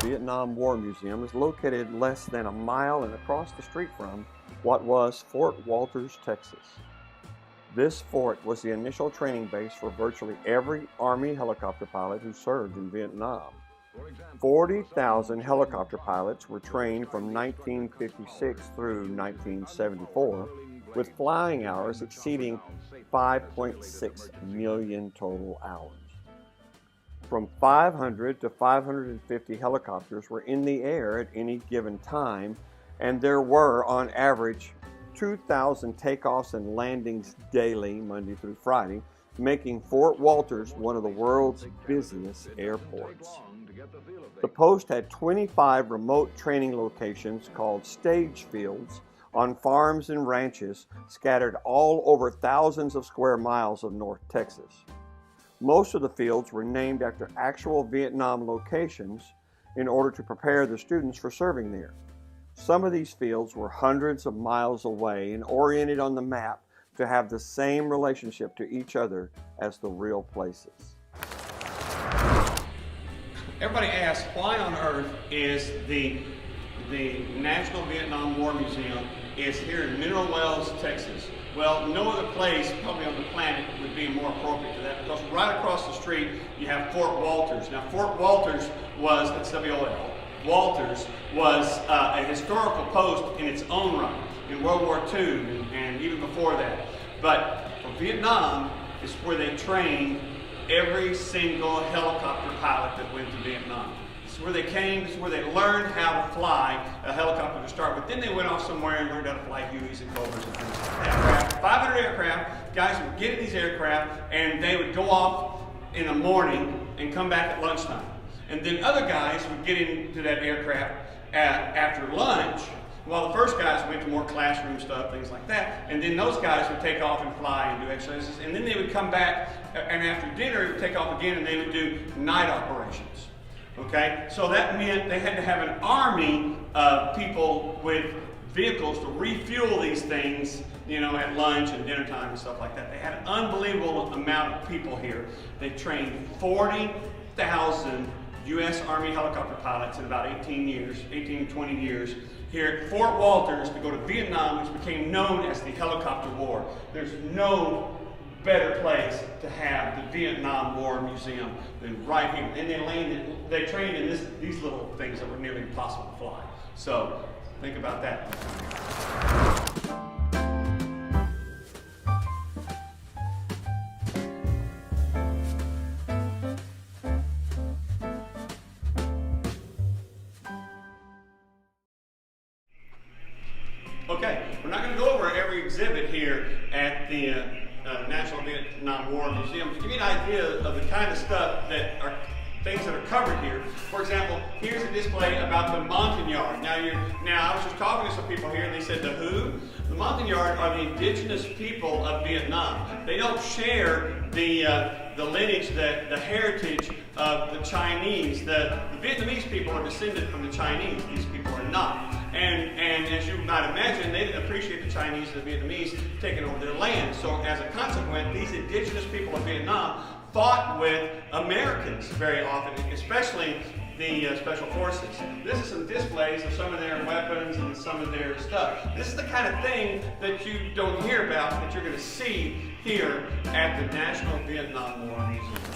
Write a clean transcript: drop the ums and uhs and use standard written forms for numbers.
Vietnam War Museum is located less than a mile and across the street from what was Fort Wolters, Texas. This fort was the initial training base for virtually every Army helicopter pilot who served in Vietnam. 40,000 helicopter pilots were trained from 1956 through 1974, with flying hours exceeding 5.6 million total hours. From 500 to 550 helicopters were in the air at any given time, and there were, on average, 2,000 takeoffs and landings daily, Monday through Friday, making Fort Wolters one of the world's busiest airports. The post had 25 remote training locations called stage fields on farms and ranches scattered all over thousands of square miles of North Texas. Most of the fields were named after actual Vietnam locations in order to prepare the students for serving there. Some of these fields were hundreds of miles away and oriented on the map to have the same relationship to each other as the real places. Everybody asks, why on earth is the National Vietnam War Museum is here in Mineral Wells, Texas? Well, no other place probably on the planet would be more appropriate to that, because right across the street you have Fort Wolters. Now, Fort Wolters was, that's W-O-L, Wolters was a historical post in its own right in World War II and even before that. But for Vietnam is where they trained every single helicopter pilot that went to Vietnam. This is where they came, this is where they learned how to fly a helicopter to start with. Then they went off somewhere and learned how to fly Hueys and Cobras and things like that. 500 aircraft, guys would get in these aircraft and they would go off in the morning and come back at lunchtime. And then other guys would get into that aircraft after lunch, while the first guys went to more classroom stuff, things like that. And then those guys would take off and fly and do exercises. And then they would come back, and after dinner, they would take off again and they would do night operations. Okay? So that meant they had to have an army of people with vehicles to refuel these things, you know, at lunch and dinner time and stuff like that. They had an unbelievable amount of people here. They trained 40,000 U.S. Army helicopter pilots in about 18 to 20 years here at Fort Wolters to go to Vietnam, which became known as the Helicopter War. There's no better place to have the Vietnam War Museum than right here. And they trained in these little things that were nearly impossible to fly. So think about that. Okay, we're not going to go over every exhibit here at the National Vietnam War Museum. To give you an idea of the kind of stuff that are things that are covered here. For example, here's a display about the Montagnard. Now I was just talking to some people here and they said the who? The Montagnard are the indigenous people of Vietnam. They don't share the lineage, the heritage of the Chinese. The Vietnamese people are descended from the Chinese. These people are not. And as you might imagine, they didn't appreciate the Chinese and the Vietnamese taking over their land. So as a consequence, these indigenous people of Vietnam fought with Americans very often, especially the Special Forces. This is some displays of some of their weapons and some of their stuff. This is the kind of thing that you don't hear about that you're going to see here at the National Vietnam War Museum.